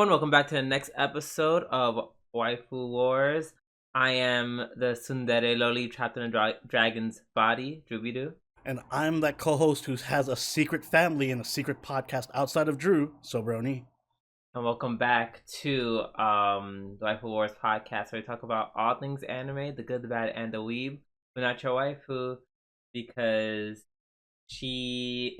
everyone, welcome back to the next episode of Waifu Wars. I am the tsundere loli trapped in a dragon's body, Drubidu. And I'm that co-host who has a secret family and a secret podcast outside of Drew, Sobroni. And welcome back to the Waifu Wars podcast, where we talk about all things anime, the good, the bad, and the weeb. But not your waifu, because she...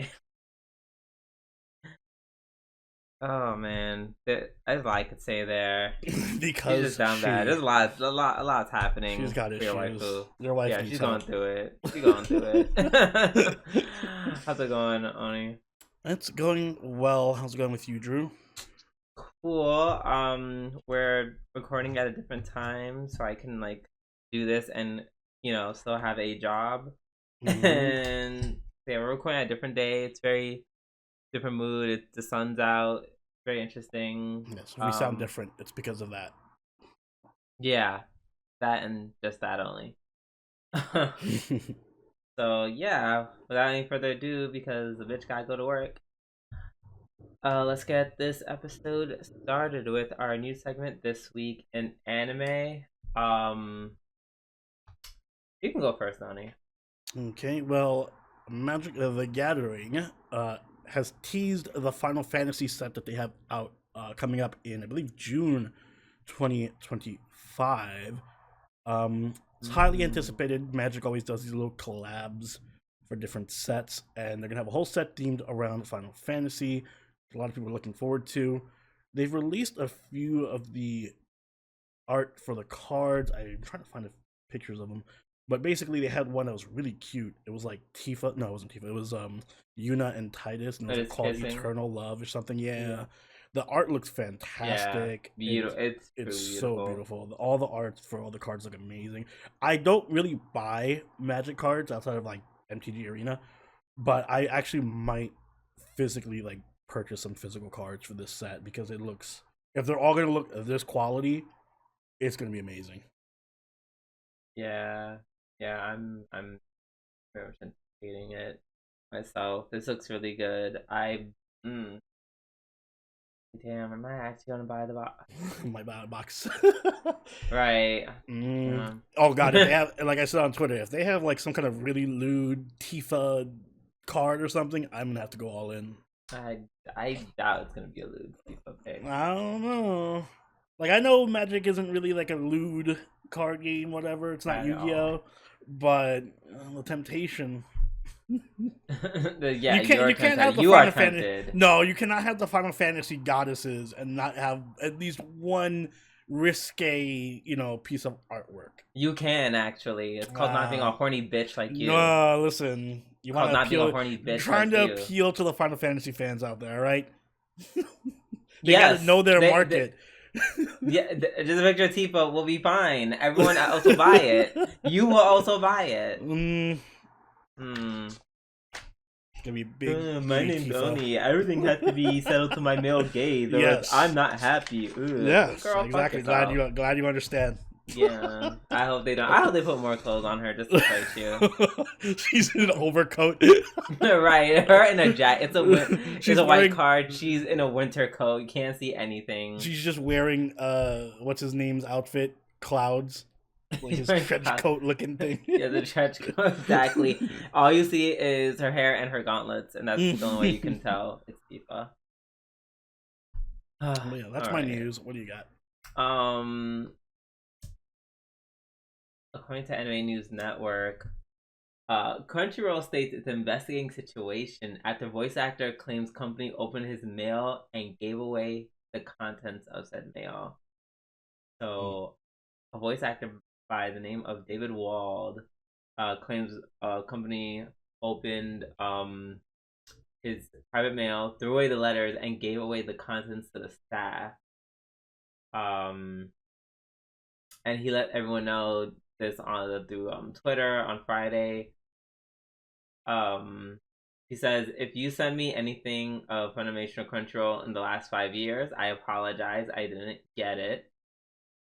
Oh man, that's all I could say there. Because she's just down bad. There's a lot's happening. She's got issues. Your waifu. Your wife. Yeah, she's going through it. She's going through it. How's it going, Oni? It's going well. How's it going with you, Drew? Cool. We're recording at a different time, so I can do this and still have a job. Mm-hmm. And yeah, we're recording at a different day. It's very different mood. The sun's out. Very interesting. Yes, we sound different. It's because of that. Yeah, that and just that only. So yeah, without any further ado, because the bitch gotta go to work. Let's get this episode started with our new segment this week in anime. You can go first, Nani. Okay, well, Magic of the Gathering has teased the Final Fantasy set that they have out coming up in, I believe, June 2025. It's highly anticipated. Magic always does these little collabs for different sets, and they're going to have a whole set themed around Final Fantasy. A lot of people are looking forward to. They've released a few of the art for the cards. I'm trying to find the pictures of them. But basically, they had one that was really cute. It was like Tifa. No, it wasn't Tifa. It was Yuna and Titus, and it was called Eternal Love or something. Yeah. The art looks fantastic. Yeah, beautiful. It's beautiful. So beautiful. All the art for all the cards look amazing. I don't really buy Magic cards outside of MTG Arena, but I actually might physically purchase some physical cards for this set because it looks. If they're all gonna look of this quality, it's gonna be amazing. Yeah. Yeah, I'm very much anticipating it myself. This looks really good. Damn, am I actually gonna buy the box? Might buy a box. Right. Yeah. Oh god, if they have, like I said on Twitter, if they have some kind of really lewd Tifa card or something, I'm gonna have to go all in. I doubt it's gonna be a lewd Tifa pick. I don't know. I know Magic isn't really a lewd card game, whatever. It's not Yu-Gi-Oh, but the temptation. You can't have the Final Fantasy. No, you cannot have the Final Fantasy goddesses and not have at least one risque, piece of artwork. You can actually. It's called not being a horny bitch like you. No, listen. You want to appeal? Being a horny bitch trying like to appeal to the Final Fantasy fans out there, right? They yes, gotta know their market. Yeah, just a picture of Tifa will be fine. Everyone else will buy it. You will also buy it. It's gonna be big. My name's Oni. Everything has to be settled to my male gaze. Yes. I'm not happy. Yes, girl, exactly. Glad you understand. Yeah, I hope they don't. I hope they put more clothes on her just to fight you. She's in an overcoat. Right, her in a jacket. It's a white card. She's in a winter coat. You can't see anything. She's just wearing what's his name's outfit? Clouds. His trench coat looking thing. Yeah, the trench coat, exactly. All you see is her hair and her gauntlets, and that's the only way you can tell it's Tifa. Yeah, that's my news. What do you got? According to Anime News Network, Crunchyroll states it's investigating situation after voice actor claims company opened his mail and gave away the contents of said mail. So, a voice actor by the name of David Wald claims a company opened his private mail, threw away the letters, and gave away the contents to the staff. And he let everyone know this through Twitter on Friday. He says, if you send me anything of Funimation or Crunchyroll in the last 5 years, I apologize. I didn't get it.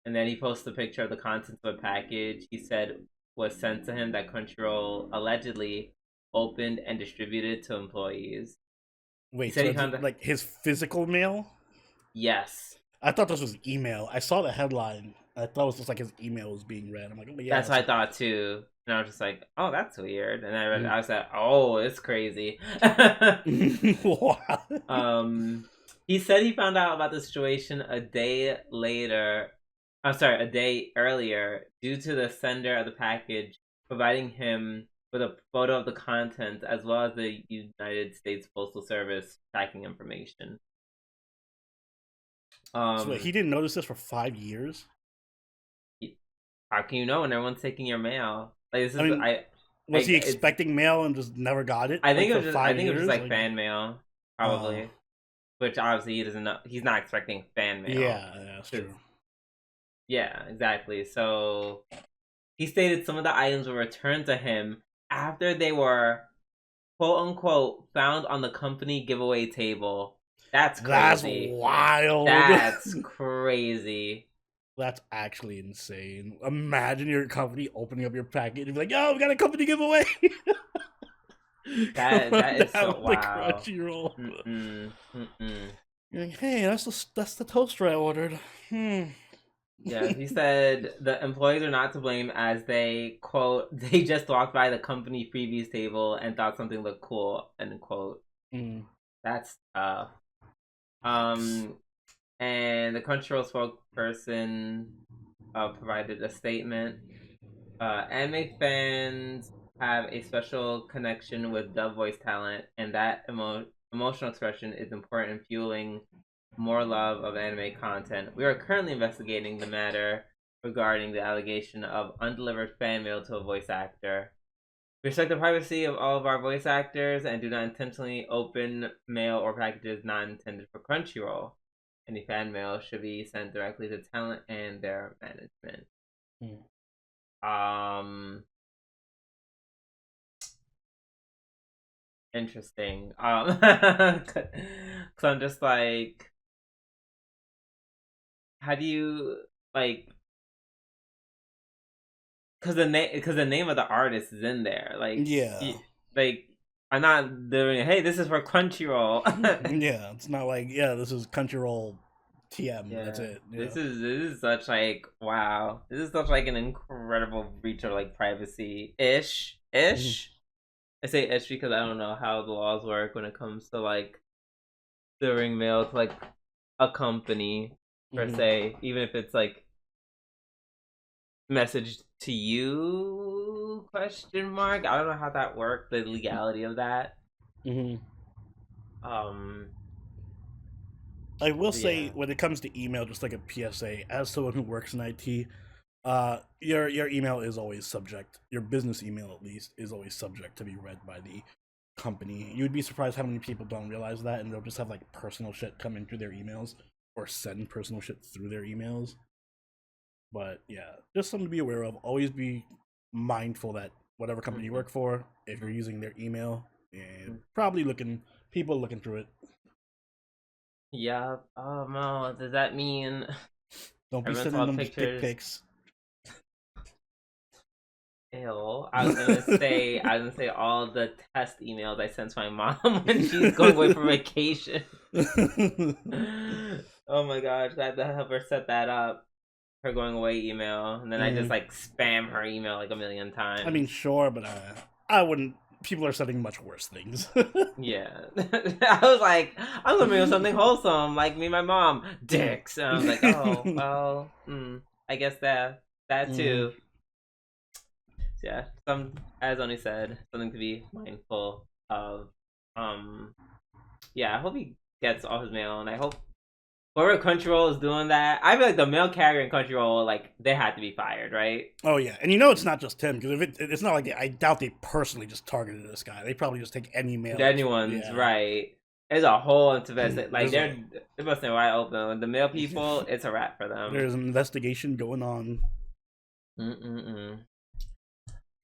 And then he posted a picture of the contents of a package he said was sent to him that Crunchyroll allegedly opened and distributed to employees. Wait, so his physical mail? Yes. I thought this was email. I saw the headline. I thought it was just like his email was being read. I'm like, oh yeah. That's what I thought too. And I was just like, oh, that's weird. And I read it, Mm. I was like, oh, it's crazy. He said he found out about the situation a day later. I'm sorry, a day earlier, due to the sender of the package providing him with a photo of the contents as well as the United States Postal Service tracking information. So wait, he didn't notice this for 5 years. How can you know when everyone's taking your mail? Like this is I mean, was he expecting mail and just never got it? I think like, it was just. I think it was just like fan mail, probably. Which obviously he doesn't know. He's not expecting fan mail. Yeah, that's true. Yeah, exactly. So he stated some of the items were returned to him after they were quote unquote found on the company giveaway table. That's crazy. That's wild. That's crazy. That's actually insane. Imagine your company opening up your package and be like, "Yo, we got a company giveaway." that is so wow. Crunchyroll. You're like, hey, that's the toaster I ordered. Yeah, he said the employees are not to blame as they, quote, they just walked by the company freebies table and thought something looked cool, end quote. That's tough. And the Crunchyroll spokesperson provided a statement. Anime fans have a special connection with dub voice talent, and that emotional expression is important in fueling more love of anime content. We are currently investigating the matter regarding the allegation of undelivered fan mail to a voice actor. We respect the privacy of all of our voice actors and do not intentionally open mail or packages not intended for Crunchyroll. Any fan mail should be sent directly to talent and their management. Interesting. Cause I'm just like, how do you like? Because the name of the artist is in there. Like, yeah, like I'm not doing. Hey, this is for Crunchyroll. Yeah, it's not like this is Crunchyroll TM. Yeah, that's it. This is such like wow. This is such like an incredible breach of like privacy ish. I say ish because I don't know how the laws work when it comes to like delivering mail to like a company per se, even if it's like messaged to you question mark. I don't know how that works, the legality of that. I will say when it comes to email, just like a PSA, as someone who works in IT, your email is always subject. Your business email, at least, is always subject to be read by the company. You'd be surprised how many people don't realize that, and they'll just have like personal shit come in through their emails or send personal shit through their emails. But yeah, just something to be aware of. Always be mindful that whatever company you work for, if you're using their email, and probably people looking through it. Yeah. Oh no, does that mean don't be sending them dick pics? Ew. I was gonna say all the test emails I sent to my mom when she's going away for vacation. Oh my gosh, I had to help her set that up. Her going away email, and then I just like spam her email like a million times. I mean, sure, but I wouldn't. People are sending much worse things. Yeah. I was like, I'm gonna mail something wholesome, like me and my mom, dicks. And I was like, oh well, I guess that too. Yeah, as Oni said, something to be mindful of. Yeah, I hope he gets all his mail, and I hope whoever Crunchyroll is doing that. I feel like the mail carrier in Crunchyroll, like they had to be fired, right? Oh yeah, and you know it's not just him because if it's not like I doubt they personally just targeted this guy. They probably just take any mail. Anyone's right. There's a whole investigation. Like they're busting wide open. The mail people, it's a wrap for them. There's an investigation going on.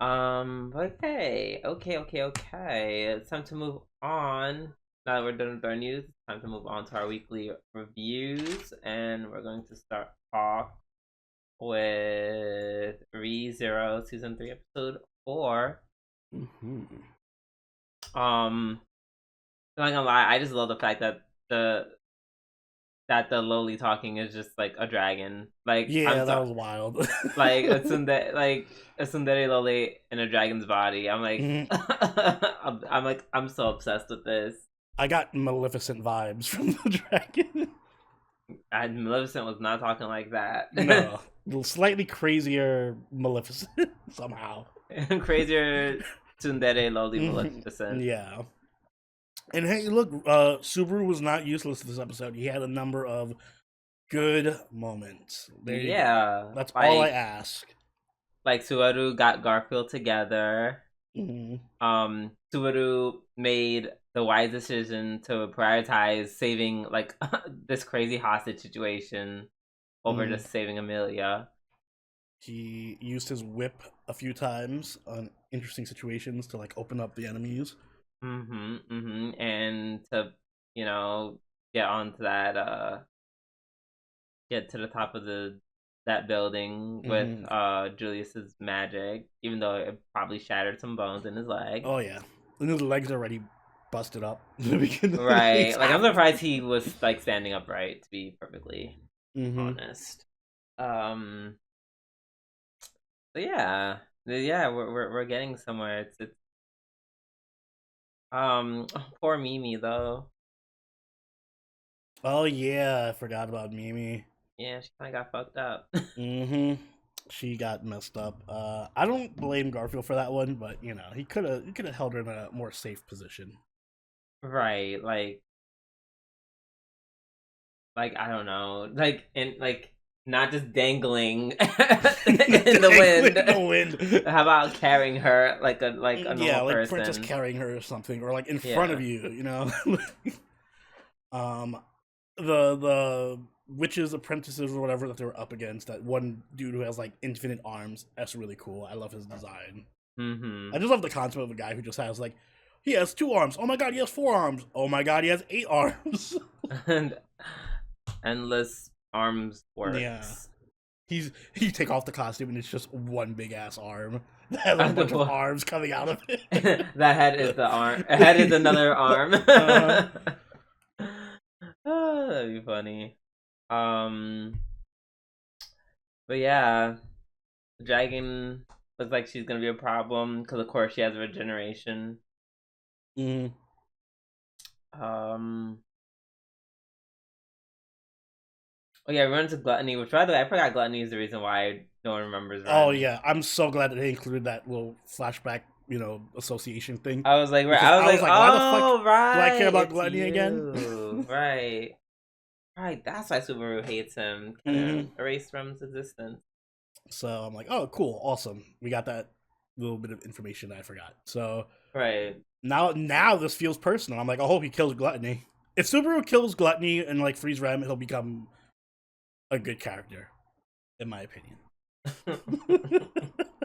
Okay. It's time to move on. Now that we're done with our news, it's time to move on to our weekly reviews, and we're going to start off with ReZero Season 3, Episode 4. I'm not gonna lie, I just love the fact that that the lowly talking is just like a dragon. Like Yeah, I'm that sorry, was wild. like a tsundere loli in a dragon's body. I'm like, Mhm. I'm like, I'm so obsessed with this. I got Maleficent vibes from the dragon. And Maleficent was not talking like that. No, slightly crazier Maleficent somehow. Crazier tsundere loli Mhm. Maleficent. Yeah. And hey, look, Subaru was not useless this episode. He had a number of good moments. There you go. Yeah, That's all I ask. like Subaru got Garfield together. Mhm. Subaru made the wise decision to prioritize saving like this crazy hostage situation over just saving Amelia. He used his whip a few times on interesting situations to like open up the enemies. And to, you know, get onto that get to the top of that building with Julius's magic, even though it probably shattered some bones in his leg. Oh yeah. And his legs already busted up. Right. Like I'm surprised he was like standing upright, to be perfectly honest. So yeah. We're getting somewhere. It's poor Mimi though. Oh yeah, I forgot about Mimi. Yeah, she kinda got fucked up. She got messed up. I don't blame Garfield for that one, but you know, he could have held her in a more safe position. Right, like I don't know. Like and like not just dangling in the wind. In the wind. How about carrying her like a normal like person? Princess carrying her or something, or like in front of you, you know. The witches apprentices or whatever that they were up against, that one dude who has like infinite arms, that's really cool. I love his design. I just love the concept of a guy who just has like, he has 2 arms, oh my god he has 4 arms, oh my god he has 8 arms. And endless arms works. Yeah, you take off the costume and it's just one big ass arm that has a bunch of arms coming out of it. That head is the arm. Head is another arm. Oh, that'd be funny. But yeah, the dragon looks like she's gonna be a problem because of course she has regeneration. Oh yeah, we run into Gluttony, which by the way, I forgot Gluttony is the reason why no one remembers Ren. Oh yeah, I'm so glad that they included that little flashback, you know, association thing. I was like, why the fuck right, do I care about Gluttony again? Right. Right, that's why Subaru hates him. Erased from his existence. So I'm like, oh cool, awesome. We got that little bit of information that I forgot. So right. Now this feels personal. I'm like, I hope he kills Gluttony. If Subaru kills Gluttony and like frees Rem, he'll become a good character, in my opinion.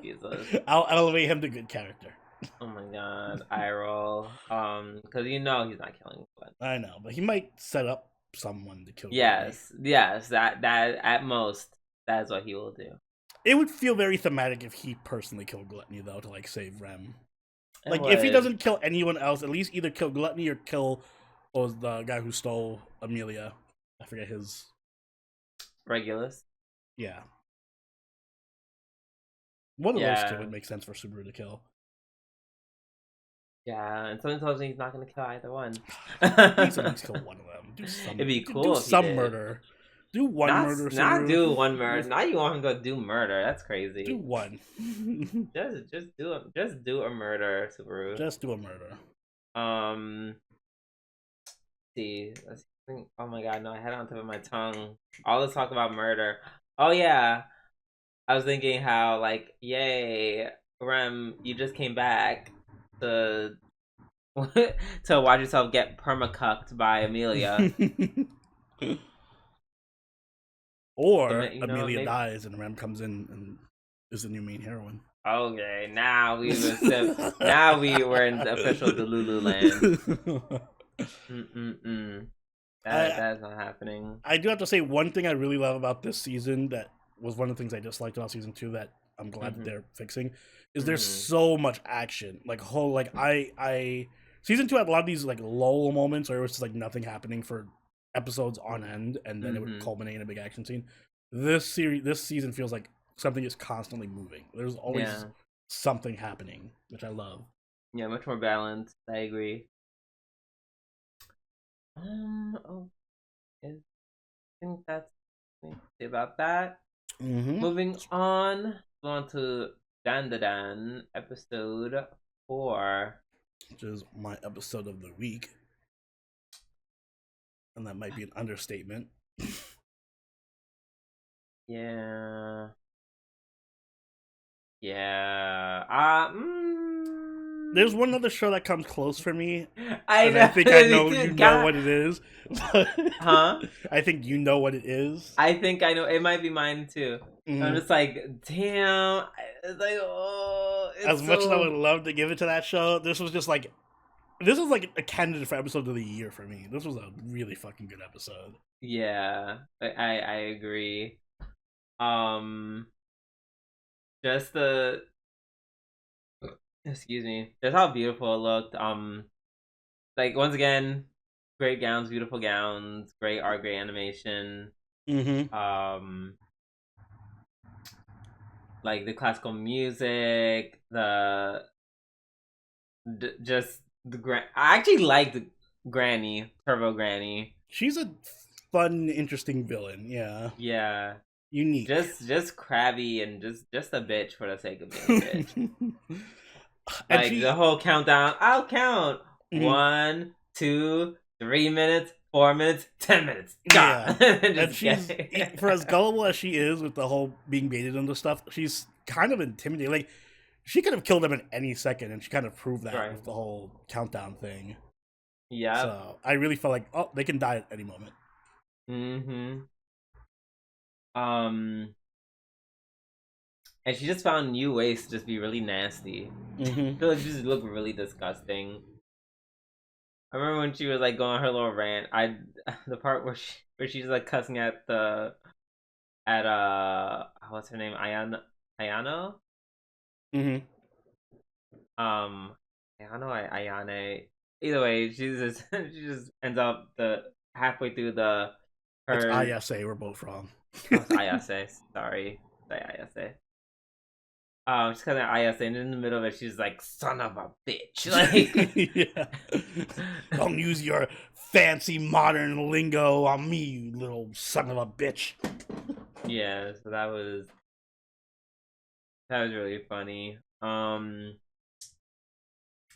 Jesus. I'll elevate him to good character. Oh my god, eye roll. Because you know he's not killing Gluttony. I know, but he might set up someone to kill Gluttony. Yes, that at most, that is what he will do. It would feel very thematic if he personally killed Gluttony, though, to like save Rem. Like if he doesn't kill anyone else, at least either kill Gluttony or kill the guy who stole Amelia. I forget his. Regulus. Yeah. One of those two would make sense for Subaru to kill. Yeah, and something tells me he's not going to kill either one. He's at least kill one of them. It'd be cool. Do if some he did. murder. Do one murder. Not do one murder. Now you want him to go do murder. That's crazy. Do one. just do a murder, Subaru. Just do a murder. See. Oh my god, no, I had it on top of my tongue. All this talk about murder. Oh yeah. I was thinking how, like, yay, Rem, you just came back to watch yourself get permacucked by Amelia. Or Amelia dies and Rem comes in and is the new main heroine. Okay, now we were in the official Delulu land. That's not happening. I do have to say one thing I really love about this season that was one of the things I disliked about season 2 that I'm glad that they're fixing is there's so much action. Like I season 2 had a lot of these like lull moments where it was just like nothing happening for episodes on end, and then it would Mm-hmm. culminate in a big action scene. This season feels like something is constantly moving. There's always Yeah. something happening, which I love. Yeah, much more balanced. I agree. Oh, I think that's about that. Mm-hmm. Moving on to Dandadan, episode 4. Which is my episode of the week, and that might be an understatement. Yeah. Yeah. There's one other show that comes close for me, I and I know. think I know you know what it is. Huh? I think you know what it is. I think I know. It might be mine too. I'm Mm. just like, damn. It's like, oh, As it's much as I would so. love to give it to that show, this was like a candidate for episode of the year for me. This was a really fucking good episode. Yeah, I agree. Um, just the excuse me, just how beautiful it looked. Like once again, great gowns, beautiful gowns, great art, great animation. Mm-hmm. Like the classical music, just the I actually liked Granny, Turbo Granny. She's a fun, interesting villain. Yeah, Yeah, unique. just crabby and just a bitch for the sake of being a bitch. And Like the whole countdown, I'll count mhm. 1, 2, 3 minutes, 4 minutes, 10 minutes. Yeah, God, and and just she's get. for as gullible as she is with the whole being baited into stuff. She's kind of intimidating. Like she could have killed him at any second, and she kind of proved that Right. with the whole countdown thing. Yep. So I really felt like, oh, they can die at any moment. Mm-hmm. Um, and she just found new ways to just be really nasty. Mm-hmm. So it just looked really disgusting. I remember when she was like going on her little rant. The part where she's like cussing at what's her name, Ayano, Mm-hmm. um Ayano or Ayane. Either way, she just ends up the halfway through the It's her. ISA. We're both wrong. Oh, it's Ayase. Sorry, say Ayase. She's kind of IS, and in the middle of it, she's like, "Son of a bitch!" Like, Yeah. Don't use your fancy modern lingo on me, you little son of a bitch. yeah. So that was really funny.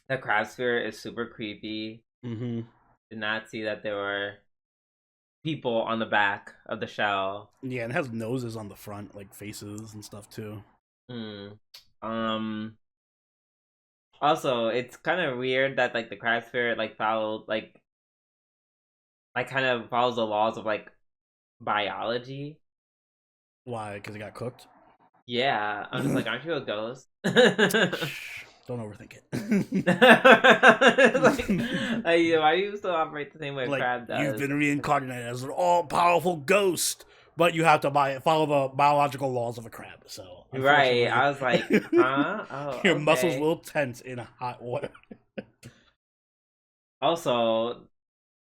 The crab sphere is super creepy. Mm-hmm. Did not see that there were people on the back of the shell. Yeah, and it has noses on the front, like faces and stuff too. Hmm. Um. Also, it's kind of weird that like the crab sphere like followed like kind of follows the laws of like biology. Why? Because it got cooked? Yeah, I'm just like, aren't you a ghost? Shh, don't overthink it. like, why do you still operate the same way a Like, crab you've does? been reincarnated as an all-powerful ghost, but you have to follow the biological laws of a crab. So, Right. unfortunately, I was like, huh? Oh, your muscles okay. will tense in hot water. Also,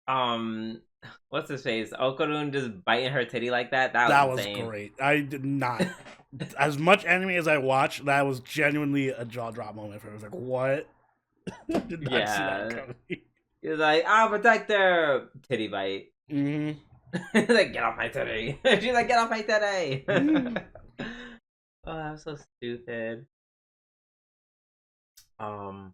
um, what's his face? Okarun just biting her titty like that. That That was was insane. great. I did not. As much anime as I watched, that was genuinely a jaw drop moment for me. I was like, what? I did not see that Yeah. coming. He was like, I'll protect her. Titty bite. Mm-hmm. Like, get off my titty. She's like, get off my titty. Mm-hmm. Oh, that was so stupid. Um,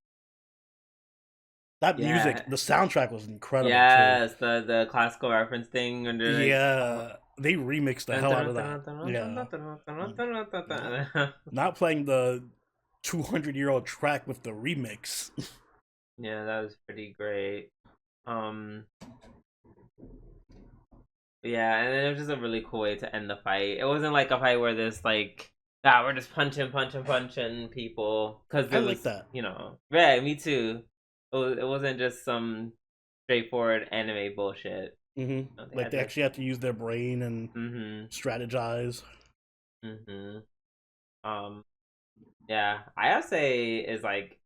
That music, yeah. the soundtrack was incredible too. Yes, the classical reference thing under like Yeah, they remixed the hell out of that. Yeah, not playing the 200-year-old track with the remix. yeah, that was pretty great. Um, yeah, and then it was just a really cool way to end the fight. It wasn't like a fight where there's like, ah, we're just punching people because I it like was, that. yeah, me too. It wasn't just some straightforward anime bullshit. Mm-hmm. They Like had they to, actually have to use their brain and mm-hmm, strategize. mm-hmm. Yeah, I say is like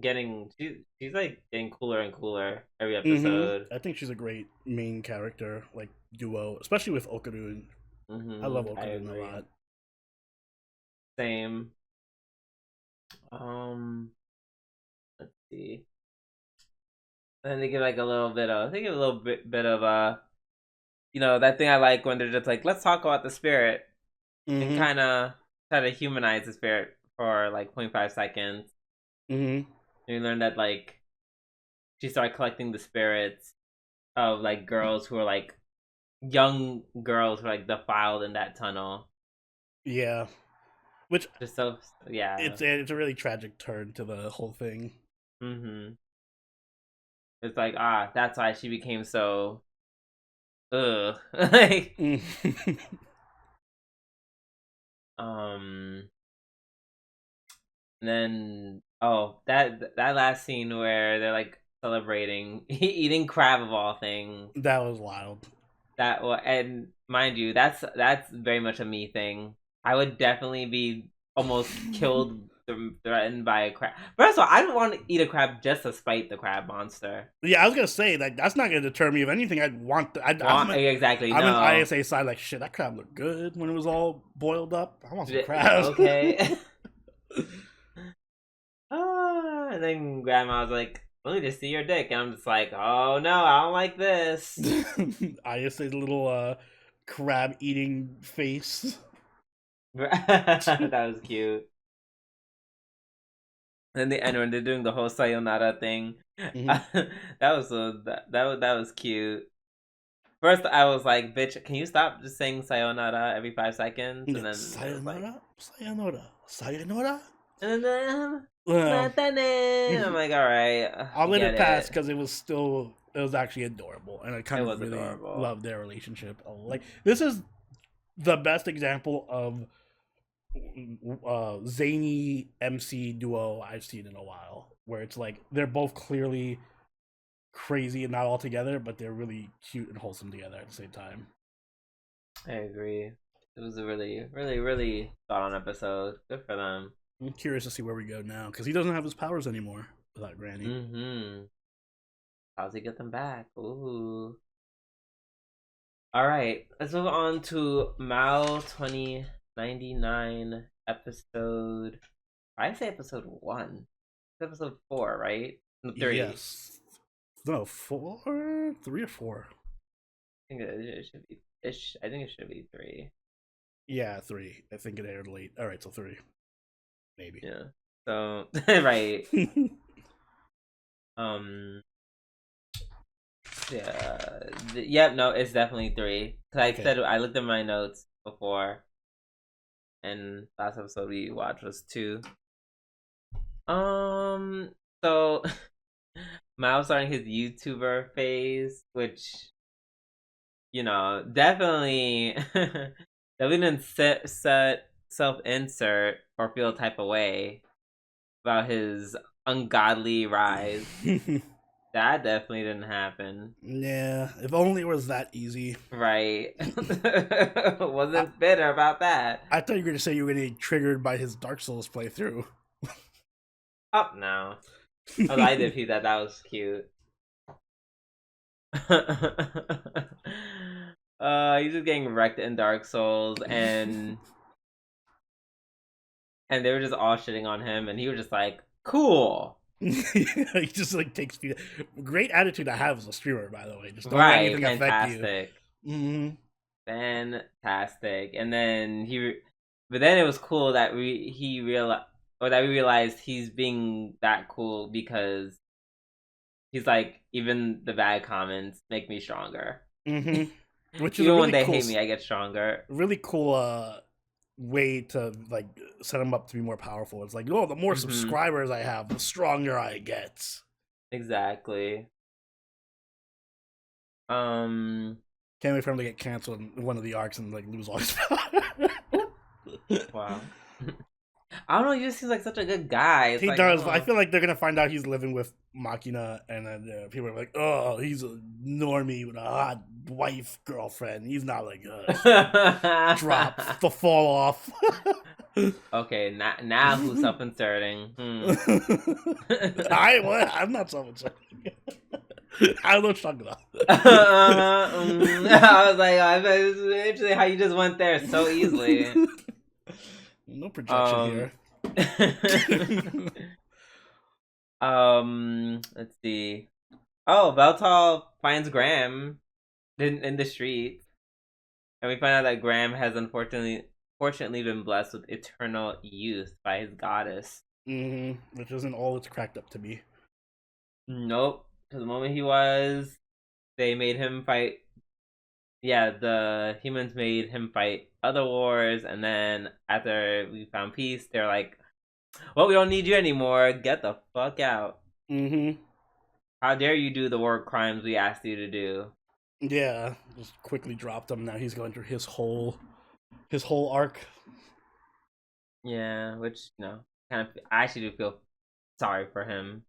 she's like getting cooler and cooler every episode. I think she's a great main character, like duo, especially with Okarun. I love I Okarun a agree. lot. Same. Let's see. And then they give like a little bit of, they give a little bit of that thing I like when they're just like, let's talk about the spirit and Mm-hmm. kind of try to humanize the spirit for like 0.5 seconds. Mm-hmm. And you learn that like she started collecting the spirits of like girls who are like young girls who are like defiled in that tunnel. Yeah, which Just so yeah. it's a really tragic turn to the whole thing. Mhm. It's like that's why she became so like um and then that last scene where they're like celebrating eating crab of all things. That was wild. And mind you, that's very much a me thing. I would definitely be almost killed, threatened by a crab. First of all, I don't want to eat a crab just to spite the crab monster. Yeah, I was gonna say that that's not gonna deter me of anything. I'd want. Exactly, I'm an no. ISA side like shit. That crab looked good when it was all boiled up. I want some crabs. Okay. And then grandma's like, let me just see your dick. And I'm just like, oh no, I don't like this. ISA's little crab eating face. That was cute. And the end when they're doing the whole sayonara thing, Mm-hmm. that was cute. First, I was like, "Bitch, can you stop just saying sayonara every 5 seconds?" And Yeah, then it was like, sayonara, sayonara, sayonara. and then Well, matane. I'm like, all right, I'll I let get it pass it. because it was actually adorable, and I kind It of was really adorable. love their relationship. Like this is the best example of zany MC duo I've seen in a while, where it's like they're both clearly crazy and not all together, but they're really cute and wholesome together at the same time. I agree. It was a really, really, really thought on episode. Good for them. I'm curious to see where we go now because he doesn't have his powers anymore without Granny. Mm-hmm. How's he get them back? Ooh. All right, let's move on to Mao 2099 episode. I say episode one. It's episode four, right? No, three. Yes. No, four, 3 or 4. I think it should be. I think it should be three. Yeah, 3. I think it aired late. All right, so 3, maybe. Yeah. So right. Um. Yeah. Yep. No, it's definitely three. Cause I Okay. said I looked at my notes before, and last episode we watched was two. So Mao starting his YouTuber phase, which definitely that we didn't set self insert or feel a type of way about his ungodly rise. That definitely didn't happen. Yeah, if only it was that easy. Right. I, Wasn't bitter about that. I thought you were going to say you were going to get triggered by his Dark Souls playthrough. Oh no. Oh, I did feel that. That was cute. He's just getting wrecked in Dark Souls, and they were just all shitting on him, and he was just like, "Cool, He just like takes great attitude to have as a streamer, by the way. Just don't let right, anything affect you. fantastic, Mm-hmm. fantastic." And then but then it was cool that he realized, or that we realized he's being that cool because he's like, even the bad comments make me stronger. Mm-hmm. Which is a Even when they hate me, I get stronger. really cool way to like set him up to be more powerful. It's like, oh, the more Mm-hmm. subscribers I have, the stronger I get. Exactly. Um. Can't wait for him to get canceled in one of the arcs and like lose all his power. Wow. I don't know. He just seems like such a good guy. It's He like, does. But I oh. feel like they're gonna find out he's living with Machina, and then people are like, "Oh, he's a normie with a hot wife girlfriend. He's not like us." Drop the fall off. Okay, now who's self-inserting? I'm not self-inserting. I don't know what you're talking about. I was like, I bet it's interesting how you just went there so easily. No projection here. Let's see. Oh, Veltal finds Graham in the street, and we find out that Graham has fortunately been blessed with eternal youth by his goddess. Which isn't all it's cracked up to be. Nope. To the moment he was, they made him fight. Yeah, the humans made him fight other wars, and then after we found peace, they're like, well, we don't need you anymore. Get the fuck out. How dare you do the war crimes we asked you to do? Yeah, just quickly dropped him. Now he's going through his whole arc. Yeah, which, kind of, I actually do feel sorry for him.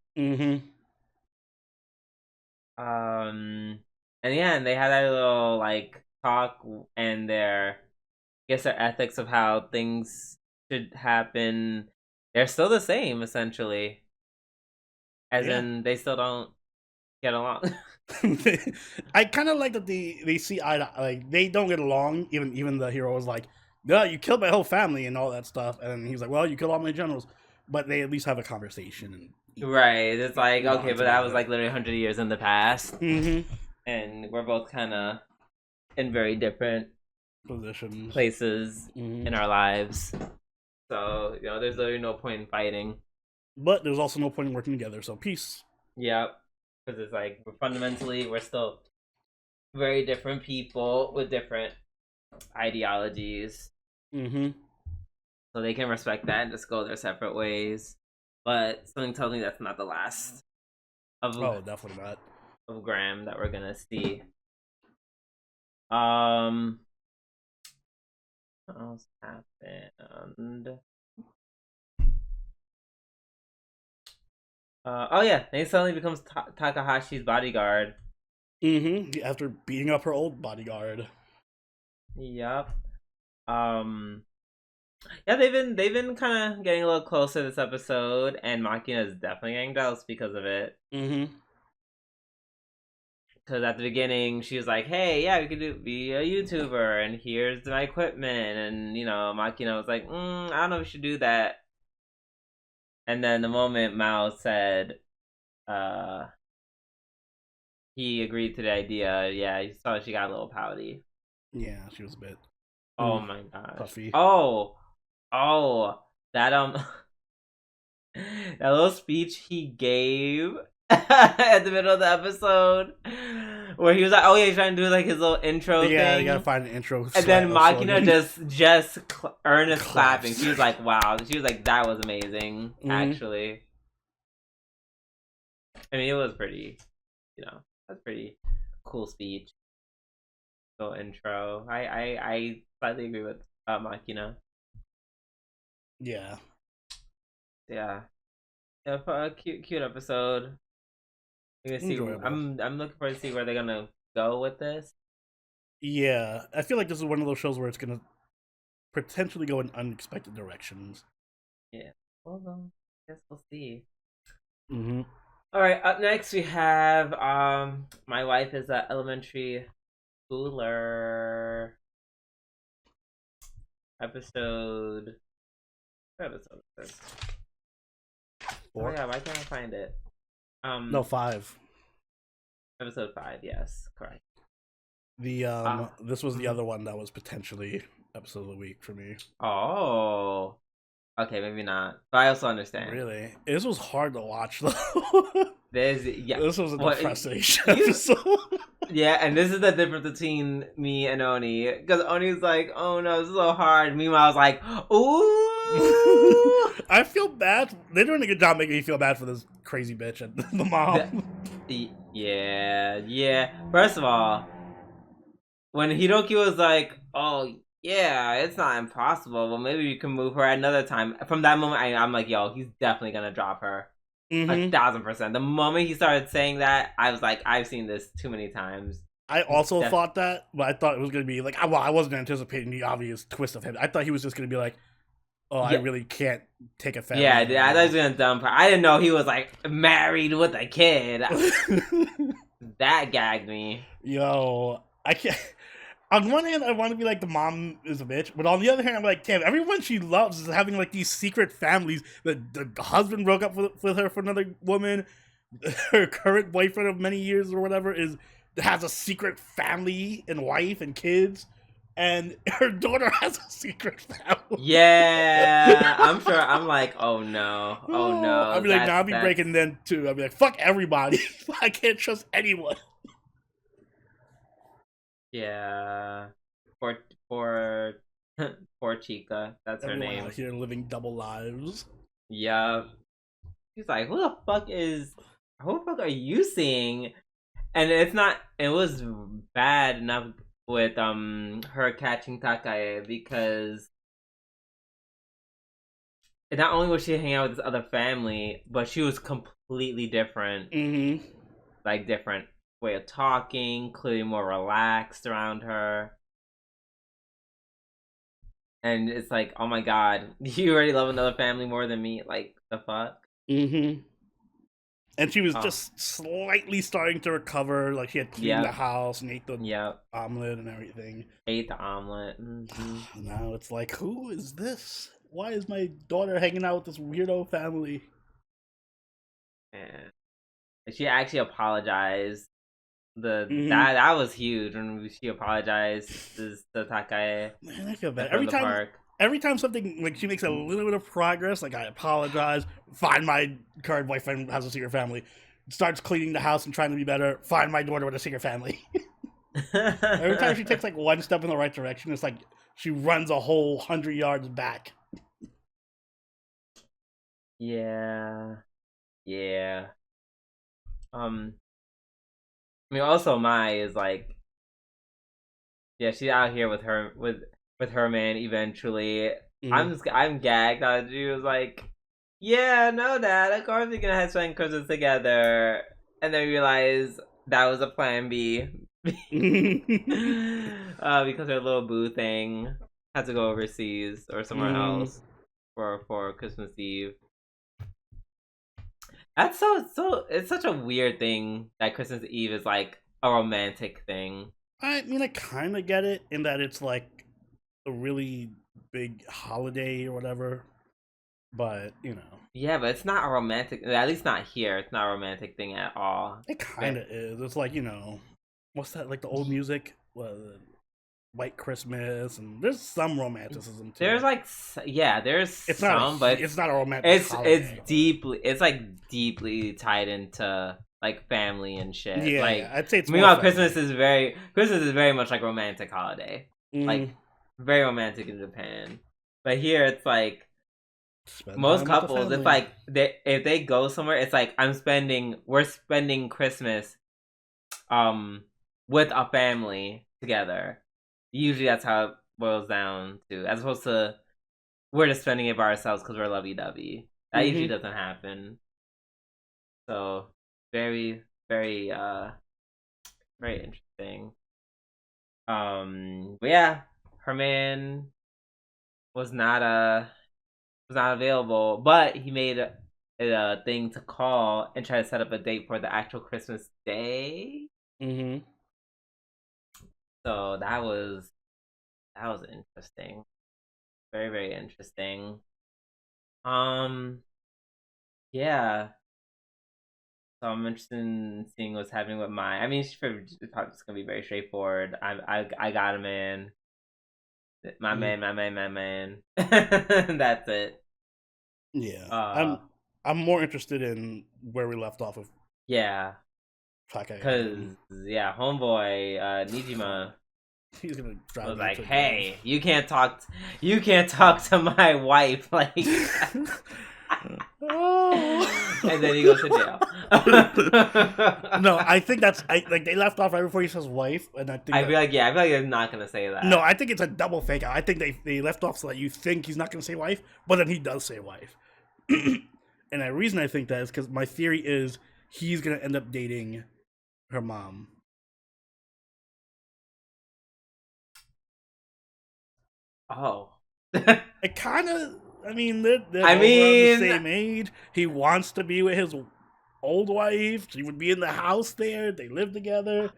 And yeah, and they had that little like talk and their ethics of how things should happen. They're still the same essentially, as in they still don't get along. I kind of like that they see eye to like they don't get along. Even the hero was like, "No, you killed my whole family and all that stuff," and he's like, "Well, you killed all my generals," but they at least have a conversation. And right, it's like okay, but that was like literally 100 years in the past, and we're both kind of in very different positions, places in our lives. So there's literally no point in fighting. But there's also no point in working together. So peace. Yep. Because it's like we're still very different people with different ideologies. So they can respect that and just go their separate ways. But something tells me that's not the last of definitely not of Graham that we're gonna see. What else happened? Oh yeah, he suddenly becomes Takahashi's bodyguard. After beating up her old bodyguard. Yep. Yeah, they've been kind of getting a little closer this episode, and Machina is definitely getting jealous because of it. Because at the beginning, she was like, "Hey, yeah, we could be a YouTuber, and here's my equipment," and Machina was like, "I don't know if we should do that." And then the moment Maou said, he agreed to the idea. Yeah, you saw she got a little pouty. Yeah, she was a bit. Oh my gosh. Puffy. Oh, that that little speech he gave at the middle of the episode, where he was like, "Oh yeah, he's trying to do like his little intro thing." Yeah, you gotta find an intro. And then Machina just earnest clapping. She was like, "Wow!" She was like, "That was amazing." Actually, I mean, it was pretty. That's pretty cool speech. Little intro. I slightly agree with Machina. Yeah. Yeah. Yeah, cute episode. We're gonna see. I'm looking forward to see where they're gonna go with this. Yeah, I feel like this is one of those shows where it's gonna potentially go in unexpected directions. Yeah. Well, I guess we'll see. All right. Up next, we have my wife is an elementary schooler. Episode. What episode is this? 4? Oh yeah, why can't I find it? No, 5. Episode 5, yes, correct. This was the other one that was potentially episode of the week for me. Oh, okay, maybe not. But I also understand. Really, this was hard to watch though. This was a depressing episode. Yeah, and this is the difference between me and Oni, because Oni's like, "Oh no, it's so hard." Meanwhile, I was like, "Ooh." I feel bad. They're doing a good job making me feel bad for this crazy bitch and the mom. Yeah. First of all, when Hiroki was like, "Oh, yeah, it's not impossible, but maybe you can move her another time. From that moment, I'm like, yo, he's definitely gonna drop her. Mm-hmm. 1,000%. The moment he started saying that, I was like, I've seen this too many times. I also thought that, but I thought it was going to be like, well, I wasn't anticipating the obvious twist of him. I thought he was just going to be like, oh, I Yeah, really can't take a family. yeah, right I thought he was gonna dump her. I didn't know he was like married with a kid. That gagged me. Yo, I can't. On one hand, I want to be like the mom is a bitch, but on the other hand, I'm like, damn, everyone she loves is having like these secret families. The husband broke up with her for another woman. Her current boyfriend of many years or whatever has a secret family and wife and kids, and her daughter has a secret family. Yeah, I'm sure. I'm like, oh no, oh no. I'll be like, nah, I'll be breaking them too. I'll be like, fuck everybody. I can't trust anyone. Yeah, poor, poor, poor Chica. That's her Everyone name. out here living double lives. Yeah, he's like, who the fuck are you seeing? And it's not. It was bad enough with her catching Takae because not only was she hanging out with this other family, but she was completely different. Mm-hmm. Like different way of talking, clearly more relaxed around her. And it's like, oh my god, you already love another family more than me. Like, the fuck? Mm-hmm. And she was just slightly starting to recover. Like, she had cleaned the house and ate the omelet and everything. Ate the omelet. Mm-hmm. Now it's like, who is this? Why is my daughter hanging out with this weirdo family? Yeah. She actually apologized. That was huge when she apologized to Takae. Man, I feel bad. Every time something, like, she makes a little bit of progress, like, I apologize, find my current boyfriend has a secret family, starts cleaning the house and trying to be better, find my daughter with a secret family. Every time she takes, like, one step in the right direction, it's like she runs a whole 100 yards back. Yeah. I mean, also Mai is like, yeah, she's out here with her man eventually. I'm gagged that she was like, yeah, no, Dad, of course we're gonna have spend Christmas together, and then realize that was a plan B. Because her little boo thing had to go overseas or somewhere else for Christmas Eve. That's so it's such a weird thing that Christmas Eve is like a romantic thing. I mean, I kind of get it in that it's like a really big holiday or whatever, but you know. Yeah, but it's not a romantic. At least not here. It's not a romantic thing at all. It kind of is. It's like, you know, what's that? Like the old music, White Christmas, and there's some romanticism to there's it. like, yeah, there's it's some, but it's not a romantic. It's like deeply tied into like family and shit. Yeah, like I'd say it's. Meanwhile, Christmas is very much like a romantic holiday. Like very romantic in Japan, but here it's like most couples. It's like if they go somewhere, it's like we're spending Christmas, with a family together. Usually that's how it boils down to, as opposed to we're just spending it by ourselves because we're lovey-dovey. That usually doesn't happen. So very, very, very interesting. But yeah, her man was not available, but he made a thing to call and try to set up a date for the actual Christmas day. So that was interesting. Very, very interesting. Yeah. So I'm interested in seeing what's happening with Mai. I mean, it's probably just gonna be very straightforward. I got a man. My man. That's it. Yeah. I'm more interested in where we left off of. Yeah. Because homeboy Nijima. He's gonna drive. Was like, hey, you can't talk to my wife like. And then he goes to jail. No, I think that's like they left off right before he says wife, and I think I feel like they're not gonna say that. No, I think it's a double fake out. I think they left off so that you think he's not gonna say wife, but then he does say wife. And the reason I think that is because my theory is he's gonna end up dating her mom. Oh. It kind of. I mean, they're around the same age. He wants to be with his old wife. She would be in the house there. They live together.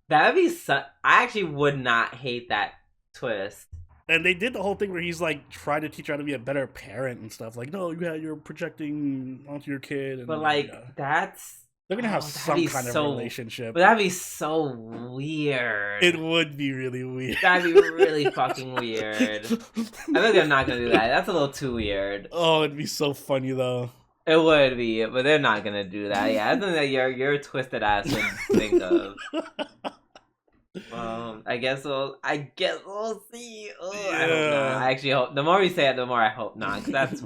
That'd be I actually would not hate that twist. And they did the whole thing where he's like trying to teach her how to be a better parent and stuff. Like, no, you're projecting onto your kid. And, but like, they're gonna have some kind of relationship. But that'd be so weird. It would be really weird. That'd be really fucking weird. I think they're not gonna do that. That's a little too weird. Oh, it'd be so funny though. It would be, but they're not gonna do that. Yeah, I think that your twisted ass would think of. I guess we'll see. I hope not. I actually hope. The more we say it, the more I hope not. Cause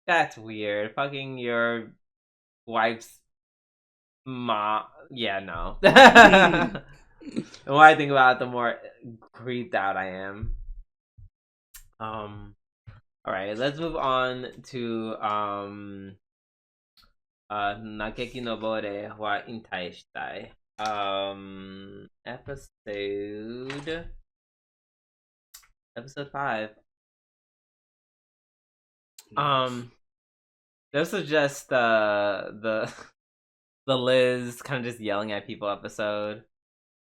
that's weird. Fucking your wife's mom. Yeah, no. The more I think about it, the more creeped out I am. All right, let's move on to Nageki no Bourei wa intai shitai. Episode 5. This was just the Liz kind of just yelling at people episode.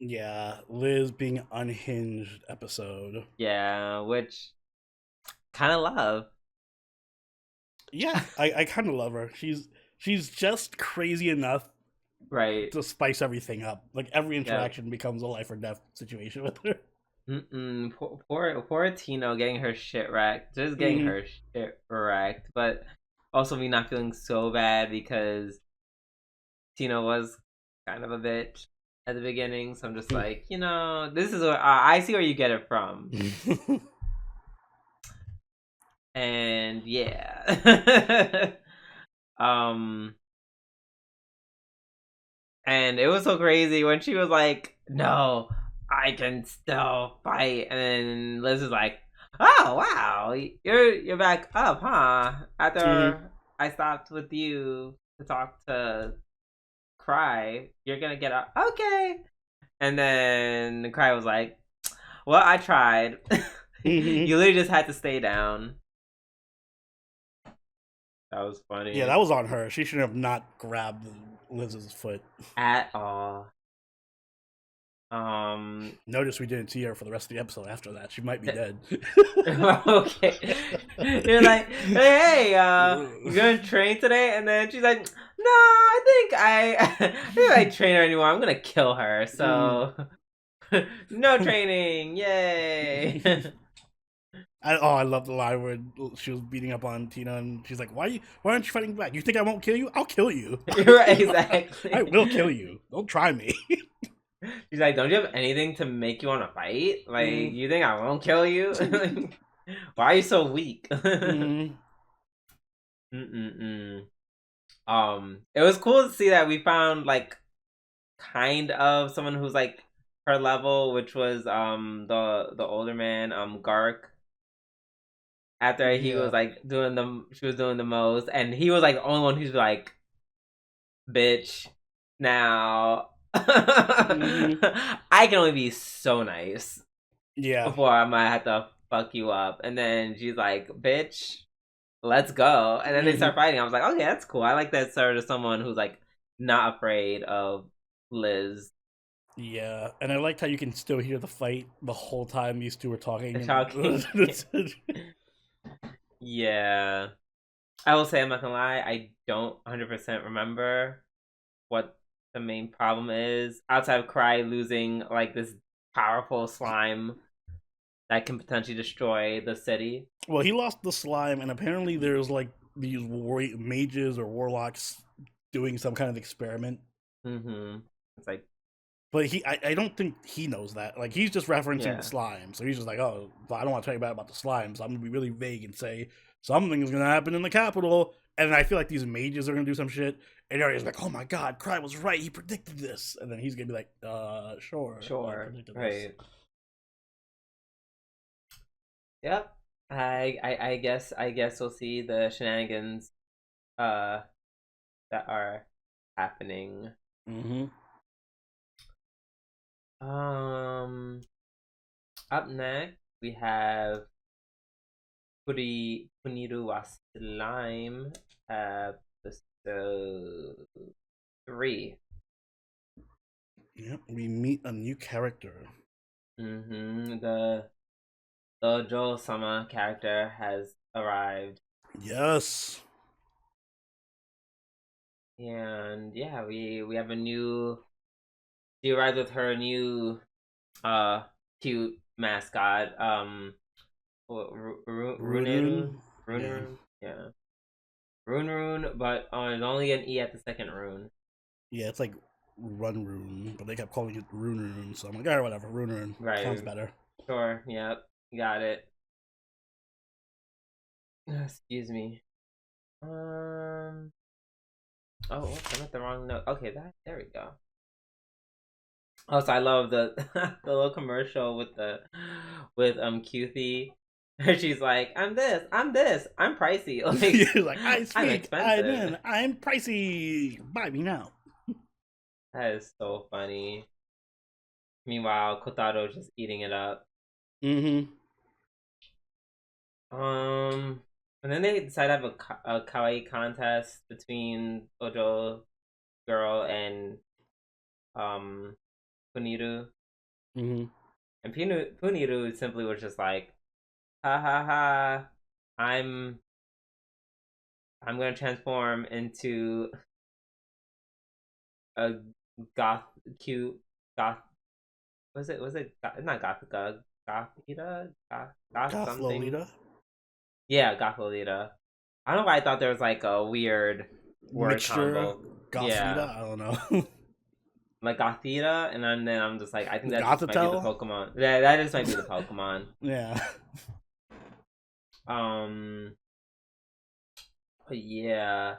Yeah, Liz being unhinged episode. Yeah, which kind of love. Yeah, I kind of love her. She's just crazy enough, right, to spice everything up. Like every interaction becomes a life or death situation with her. Poor Tino getting her shit wrecked. Just getting her shit wrecked, but also me not feeling so bad because Tino was kind of a bitch at the beginning. So I'm just like, this is where I see where you get it from. And yeah. And it was so crazy when she was like, no, I can still fight. And then Liz was like, oh wow, you're back up, huh? After I stopped with you to talk to Cry, you're gonna get up. Okay. And then Cry was like, well, I tried. You literally just had to stay down. That was funny. Yeah, that was on her. She should have not grabbed Liz's foot at all. Notice we didn't see her for the rest of the episode after that. She might be dead. Okay. You're like, hey, you gonna train today? And then she's like, no, I think I train her anymore. I'm gonna kill her. So no training. Yay. I love the line where she was beating up on Tina and she's like, why aren't you fighting back? You think I won't kill you? I'll kill you. Right, exactly. I will kill you. Don't try me. She's like, don't you have anything to make you want to fight? Like, you think I won't kill you? Why are you so weak? It was cool to see that we found like kind of someone who's like her level, which was the older man, Gark. After he was like she was doing the most, and he was like the only one who's like, bitch, now I can only be so nice. Yeah. Before I might have to fuck you up. And then she's like, bitch, let's go. And then they start fighting. I was like, okay, that's cool. I like that sort of someone who's like not afraid of Liz. Yeah, and I liked how you can still hear the fight the whole time these two were talking. Yeah. I will say, I'm not gonna lie, I don't 100% remember what the main problem is. Outside of Cry losing like this powerful slime that can potentially destroy the city. Well, he lost the slime, and apparently there's like these mages or warlocks doing some kind of experiment. It's like But I don't think he knows that. Like, he's just referencing Yeah. the slime. So he's just like, oh, but I don't want to tell you about the slime. So I'm going to be really vague and say something is going to happen in the capital. And I feel like these mages are going to do some shit. And Arya's like, oh my god, Cry was right. He predicted this. And then he's going to be like, sure. I predicted this. Right. Yep. I guess we'll see the shenanigans that are happening. Mm-hmm. Up next we have Puniru was Slime episode 3. Yep, we meet a new character. The Joel Sama character has arrived. Yes. And yeah, we have a new. She arrived with her new cute mascot. Runeru. Yeah. Rune, but there's only an E at the second rune. Yeah, it's like Rune, but they kept calling it Rune, so I'm like, alright, whatever, Rune. Right. Sounds better. Sure, yep. Got it. Excuse me. Oh, I'm at the wrong note. Okay, there we go. Also, I love the the little commercial with Cuthie. She's like, I'm this, I'm pricey. Like I speak, I'm expensive. I'm pricey. Buy me now. That is so funny. Meanwhile, Kotaro's just eating it up. Mm-hmm. And then they decide to have a kawaii contest between Ojo girl and Puniru. Mm-hmm. And Puniru simply was just like, ha ha ha, I'm gonna transform into a cute goth. Was it not Gothica? Gothita? Goth something. Lolita? Yeah, Goth Lolita. I don't know why I thought there was like a weird word mixture. combo. Gothita? Yeah. I don't know. Like Gothita, and then I'm just like, I think that just might be the Pokemon. Yeah, that just might be the Pokemon. Yeah. But yeah.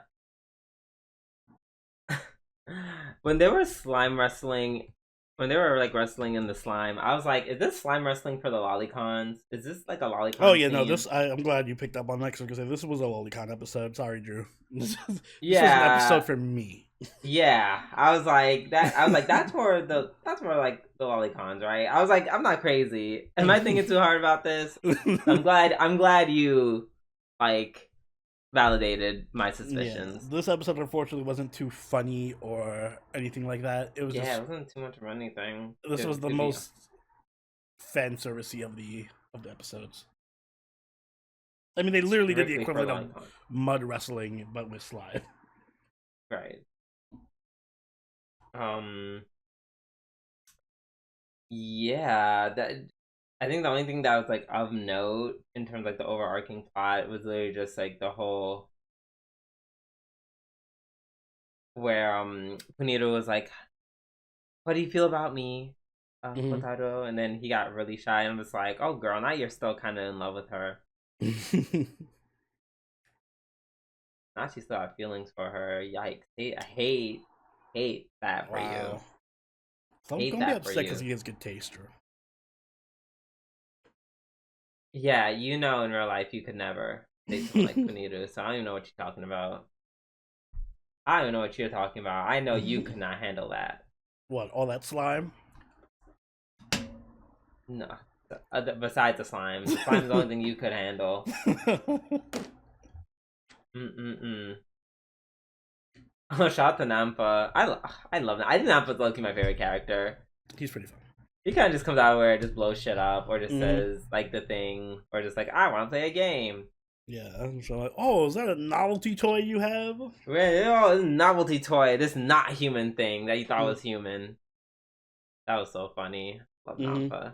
When they were slime wrestling, when they were like wrestling in the slime, I was like, is this slime wrestling for the lolicons? Is this like a lolicon? Oh yeah, no, I'm glad you picked up on that because this was a lolicon episode. Sorry, Drew. This was an episode for me. Yeah, I was like that's for like the lolicons, right? I was like, I'm not crazy. Am I thinking too hard about this? I'm glad you like validated my suspicions. Yeah, this episode unfortunately wasn't too funny or anything like that. It was it wasn't too much of anything. This was the most fan servicey of the episodes. I mean, they literally did the equivalent of mud wrestling, but with slime. Right. Yeah, I think the only thing that was like of note in terms of like the overarching plot was literally just like the whole where Puniru was like, what do you feel about me, Kotaro? And then he got really shy and was like, oh girl, now you're still kind of in love with her. Now she still have feelings for her. Yikes. I hate that for you. So don't be upset because he has good taste, Drew. Yeah, in real life you could never date someone like Puniru, so I don't even know what you're talking about. I don't even know what you're talking about. I know you could not handle that. What, all that slime? No. Besides the slime. The slime's the only thing you could handle. Oh, shout out to Nampa. I love that. I think Nampa's low-key my favorite character. He's pretty fun. He kind of just comes out where it just blows shit up, or just says like the thing, or just like, I want to play a game. Yeah, so like, oh, is that a novelty toy you have? Oh, it's a novelty toy. This not human thing that you thought was human. That was so funny. Love Nampa.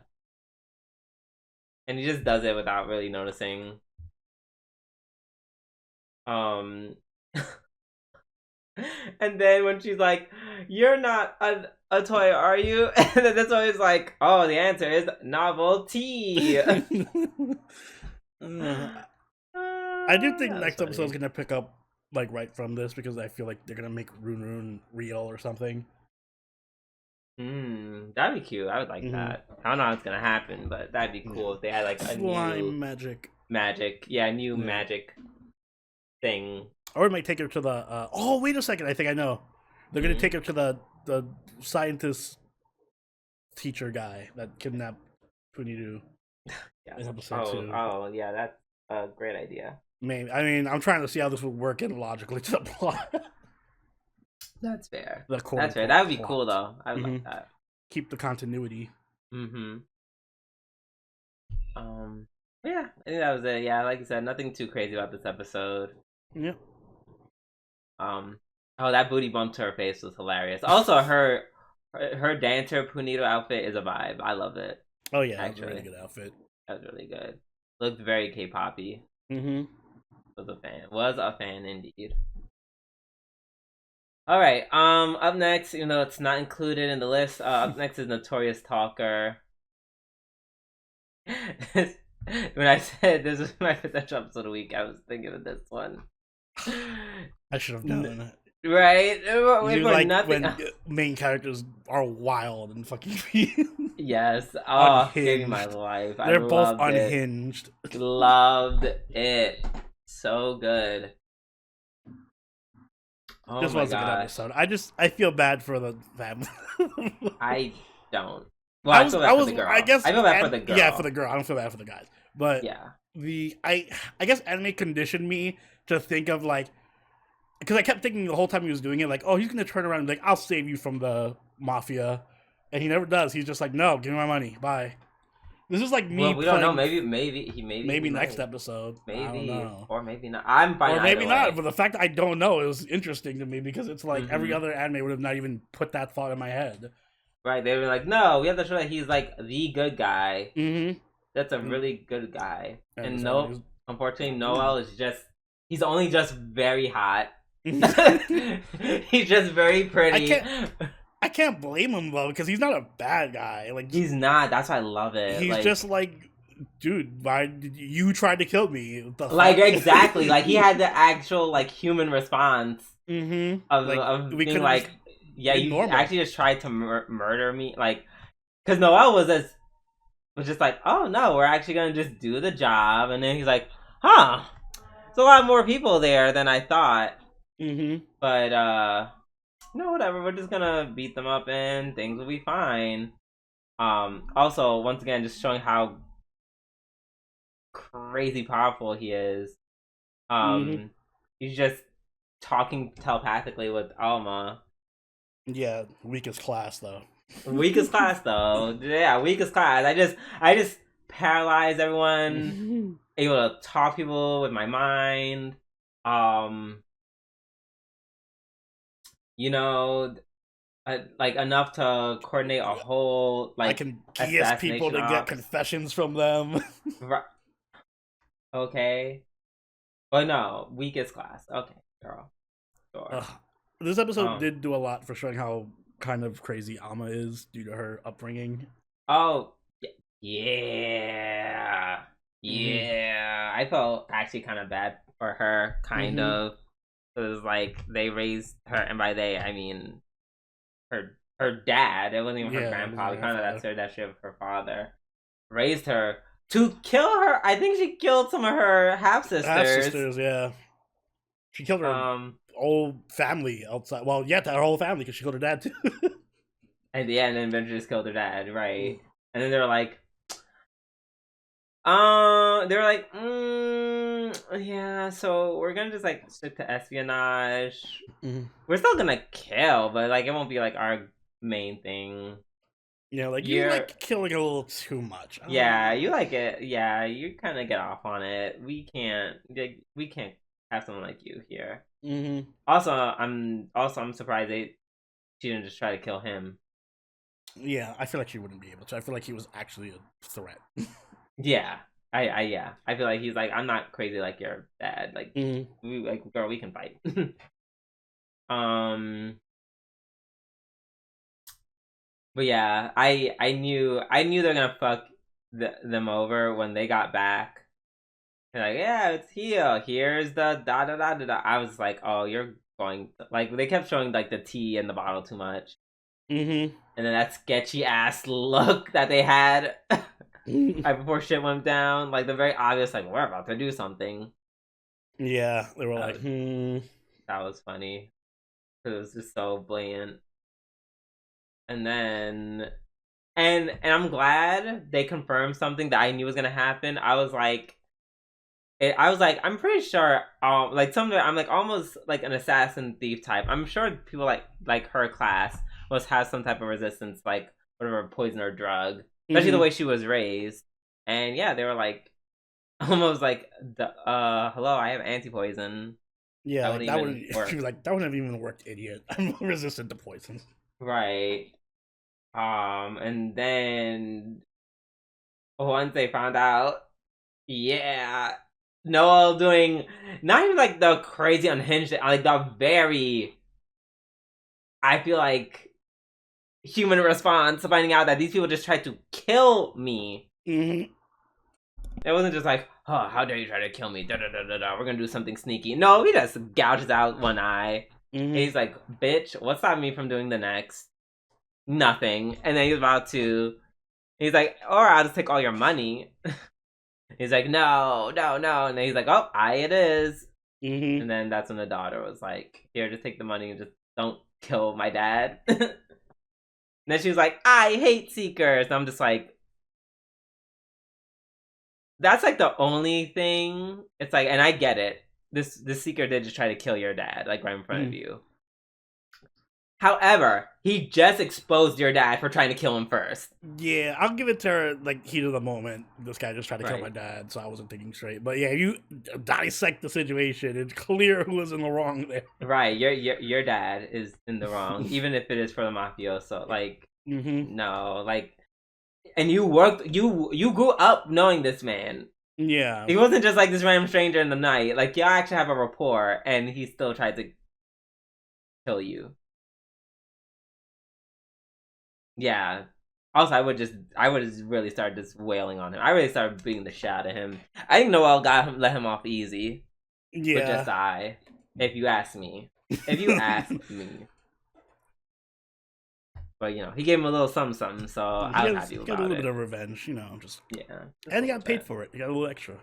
And he just does it without really noticing. And then when she's like, "You're not a toy, are you?" And then that's always like, "Oh, the answer is novelty." I do think That was next episode is funny. gonna pick up like right from this because I feel like they're gonna make Rune real or something. That'd be cute. I would like Mm-hmm. that. I don't know how it's gonna happen, but that'd be Yeah. cool if they had like a new Slime magic. magic. Yeah, new Yeah. magic thing. Or it might take her to the. Oh, wait a second! I think I know. They're gonna take her to the scientist teacher guy that kidnapped Puniru Yes. in episode 2. Oh, yeah. That's a great idea. Maybe. I mean, I'm trying to see how this would work in logically to the plot. That's fair. The That's fair. That would be plot. cool, though. I would like that. Keep the continuity. Yeah, I think that was it. Yeah, like you said, nothing too crazy about this episode. Yeah. Oh, that booty bump to her face was hilarious. Also, her dancer Punito outfit is a vibe. I love it. Oh yeah, actually, that's a really good outfit. That was really good. Looked very K-poppy. Was a fan indeed. All right. Up next, even though it's not included in the list, up next is Notorious Talker. When I said this was my potential episode of the week, I was thinking of this one. I should have done it. Right? You like nothing. when main characters are wild and fucking yes. Oh, gave me my unhinged. life. They're both unhinged. Loved it. So good. Oh This my was a good episode. I feel bad for the family. I don't. Well, I feel bad for the girl. I feel bad for the girl. Yeah, for the girl. I don't feel bad for the guys. But yeah, I guess anime conditioned me to think of like, because I kept thinking the whole time he was doing it, like, oh, he's gonna turn around and be like, I'll save you from the mafia, and he never does. He's just like, no, give me my money, bye. This is like me. Well, we don't know. Maybe next episode. Maybe, I don't know. Or maybe not. I'm fine. Or maybe not. Way. But the fact that I don't know is interesting to me because it's like every other anime would have not even put that thought in my head. Right? They were like, no, we have to show that he's like the good guy. That's a really good guy. And no, unfortunately, Noel is just—he's only just very hot. He's just very pretty. I can't blame him though because he's not a bad guy. Like he's not. That's why I love it. He's just like, dude, why did you try to kill me? Like exactly. Like he had the actual like human response of being like, yeah, you normal. Actually just tried to murder me. Like, because Noel was just like, oh no, we're actually gonna just do the job, and then he's like, huh, there's a lot more people there than I thought. But no, whatever. We're just gonna beat them up and things will be fine. Also, once again, just showing how crazy powerful he is. He's just talking telepathically with Alma. Yeah, weakest class though. Weakest class though. Yeah, weakest class. I just paralyze everyone. Able to talk people with my mind. You know, like enough to coordinate a whole like. I can guess people to get confessions from them. Okay, but no, weakest class. Okay, girl. Sure. This episode did do a lot for showing how kind of crazy Alma is due to her upbringing. Oh, yeah. I felt actually kind of bad for her, kind of. It was like they raised her, and by they I mean her dad. It wasn't even her grandpa. We kind of that's that shit of her father raised her to kill her. I think she killed some of her half sisters. Yeah. She killed her whole family outside. Well, yeah, her whole family because she killed her dad too. And yeah, and then eventually just killed her dad, right? And then they were like, yeah, so we're gonna just like stick to espionage. We're still gonna kill, but like it won't be like our main thing. Yeah, like you like killing a little too much. Yeah, you like it. Yeah, you kind of get off on it. We can't have someone like you here. Also, I'm surprised she didn't just try to kill him. Yeah, I feel like she wouldn't be able to. I feel like he was actually a threat. Yeah, I feel like he's like, I'm not crazy like your dad. Like girl, we can fight. But yeah, I knew they're gonna fuck them over when they got back. They're like, yeah, it's here. Here's the da da da da da. I was like, oh, you're going like they kept showing like the tea in the bottle too much. Mm-hmm. And then that sketchy ass look that they had right before shit went down, like the very obvious, like we're about to do something. Yeah, they were That like, was, that was funny. It was just so blatant. And then and I'm glad they confirmed something that I knew was gonna happen. I was like, I'm pretty sure, like some of it, I'm like almost like an assassin thief type. I'm sure people like her class must have some type of resistance, like whatever poison or drug, especially the mm-hmm. way she was raised. And yeah, they were like almost like hello, I have anti poison. Yeah, That like wouldn't that even would. She work, was like, that wouldn't have even worked, idiot. I'm resistant to poison. right? And then once they found out, yeah, Noel doing not even like the crazy unhinged, like the very, I feel like, human response to finding out that these people just tried to kill me. Mm-hmm. It wasn't just like, oh, how dare you try to kill me? Da da da da da. We're gonna do something sneaky. No, he just gouges out one eye. And Mm-hmm. he's like, bitch, what's stopping me from doing the next? Nothing. And then he's about to. He's like, or I'll just take all your money. He's like, no, no, no. And then he's like, oh, it is. Mm-hmm. And then that's when the daughter was like, here, just take the money and just don't kill my dad. And then she was like, I hate seekers. And I'm just like, that's like the only thing. It's like, and I get it. This seeker did just try to kill your dad, like right in front of Mm-hmm. you. However, he just exposed your dad for trying to kill him first. Yeah, I'll give it to her. Like, heat of the moment, this guy just tried to kill my Right. dad, so I wasn't thinking straight. But yeah, you dissect the situation. It's clear who was in the wrong there. Right. Your dad is in the wrong, even if it is for the mafioso. Like, Mm-hmm. no, like, and you grew up knowing this man. Yeah. He wasn't just like this random stranger in the night. Like, y'all actually have a rapport, and he still tried to kill you. Yeah. Also, I would just really start just wailing on him. I really started beating the shit out of him. I think Noel let him off easy, but Yeah. just if you ask me, if you ask me. But he gave him a little something, something. So I was happy He got a about little it. bit of revenge, just. Yeah, And he got paid for it. He got a little extra.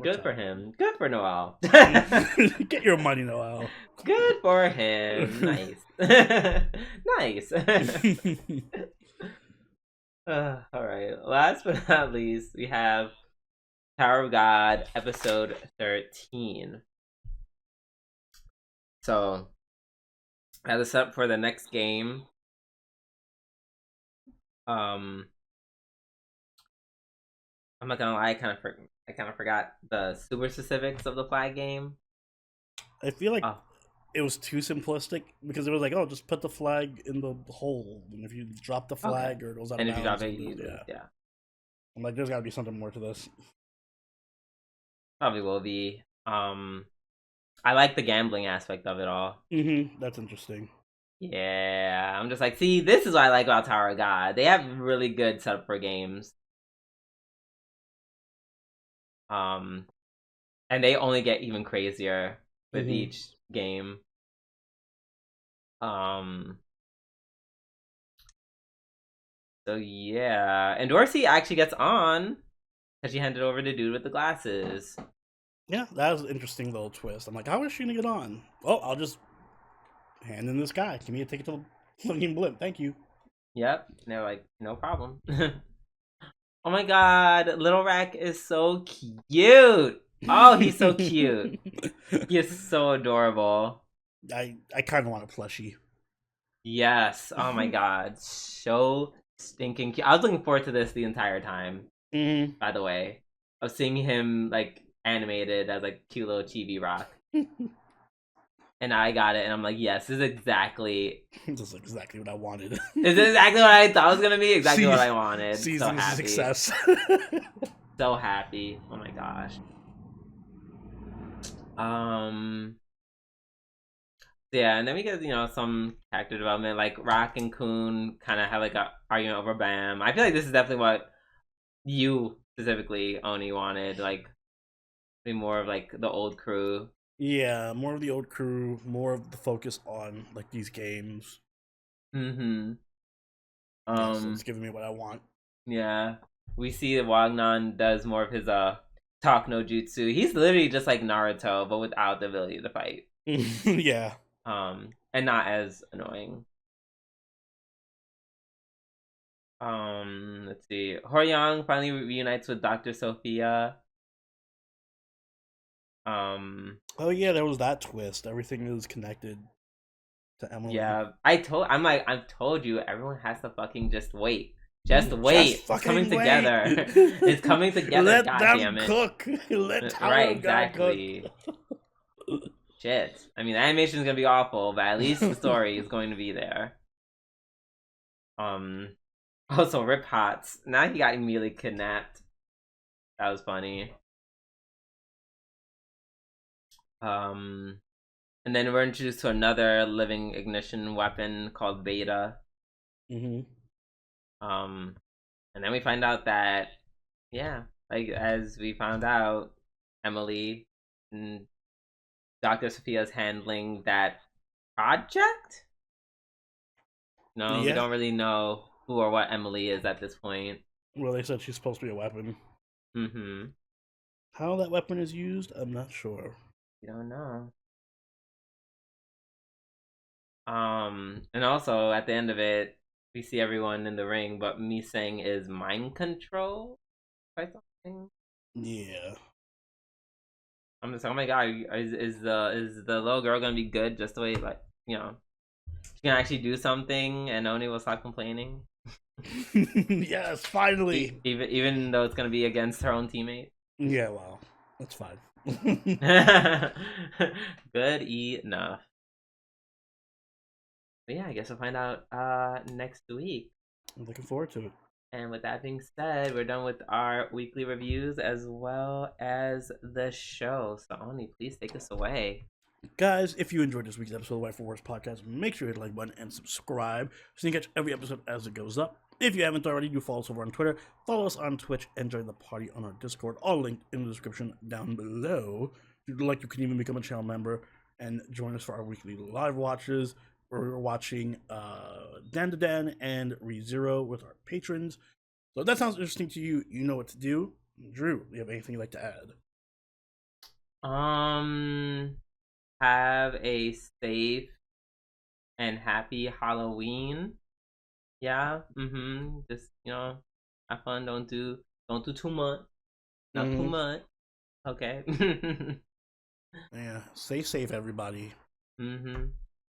Good for him. Good for Noel. Get your money, Noel. Good for him. Nice. Nice. All right. Last but not least, we have Tower of God, episode 13. So, as a setup for the next game, I'm not gonna lie, I kind of forgot the super specifics of the flag game. I feel like it was too simplistic because it was like, oh, just put the flag in the hole, and if you drop the flag or it goes out of bounds, and if you drop it, you lose. Yeah. I'm like, there's got to be something more to this. Probably will be. I like the gambling aspect of it all. Mm-hmm. That's interesting. Yeah, I'm just like, see, this is what I like about Tower of God. They have really good setup for games. And they only get even crazier with each game. So yeah, and Dorsey actually gets on because she handed over the dude with the glasses. Yeah, that was an interesting little twist. I'm like, how is she gonna get on? Oh, I'll just hand in this guy. Give me a ticket to the fucking blimp. Thank you. Yep. And they're like, no problem. Oh my god, Little Rack is so cute. Oh, he's so cute. He is so adorable. I kind of want a plushie. Yes. Oh my god, so stinking cute. I was looking forward to this the entire time. Mm-hmm. By the way, of seeing him like animated as like cute little chibi rock. And I got it, and I'm like, yes, this is exactly. This is exactly what I wanted. This is exactly what I thought it was gonna be. Exactly what I wanted. Season so happy. Success. So happy. Oh my gosh. Yeah, and then we get some character development. Like Rock and Kun kind of have like a argument over Bam. I feel like this is definitely what you specifically Oni wanted. Like be more of like the old crew. Yeah, more of the old crew, more of the focus on like these games. Mm-hmm. Yes, it's giving me what I want. Yeah. We see that Wagnon does more of his talk no jutsu. He's literally just like Naruto, but without the ability to fight. Yeah. And not as annoying. Let's see. Horyang finally reunites with Dr. Sophia. Oh yeah, there was that twist. Everything is connected to Emily. Yeah. I've told you, everyone has to fucking just wait. Just wait. It's coming together. It's coming together. Let God them damn it. cook. Let right, exactly. Cook. Shit. I mean, the animation is gonna be awful, but at least the story is going to be there. Also, Rip Hots. Now he got immediately kidnapped. That was funny. And then we're introduced to another living ignition weapon called Beta. Mm-hmm. And then we find out that, yeah, like as we found out, Emily and Dr. Sophia's handling that project. No, we don't really know who or what Emily is at this point. Well, they said she's supposed to be a weapon. Mm-hmm. How that weapon is used, I'm not sure. We don't know. And also at the end of it, we see everyone in the ring, but Miseng is mind control by something. Yeah. I'm just like, oh my god, is the little girl gonna be good just the way like she can actually do something and Oni will stop complaining? Yes, finally. Even though it's gonna be against her own teammate. Yeah, well, that's fine. Good enough. But yeah, I guess we'll find out next week. I'm looking forward to it. And with that being said, we're done with our weekly reviews as well as the show. So Oni, please take us away. Guys, if you enjoyed this week's episode of Waifu Podcast, make sure you hit the like button and subscribe so you can catch every episode as it goes up. If you haven't already, do follow us over on Twitter, follow us on Twitch, and join the party on our Discord, all linked in the description down below. If you'd like, you can even become a channel member and join us for our weekly live watches. We're watching Dandadan and ReZero with our patrons. So if that sounds interesting to you, you know what to do. Drew, do you have anything you'd like to add? Have a safe and happy Halloween. Yeah. Just have fun. Don't do too much. Not too much. Okay. Yeah. Stay safe, everybody.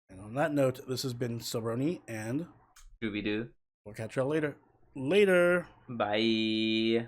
And on that note, this has been Sabroni and Scooby Doo. We'll catch y'all later. Later. Bye.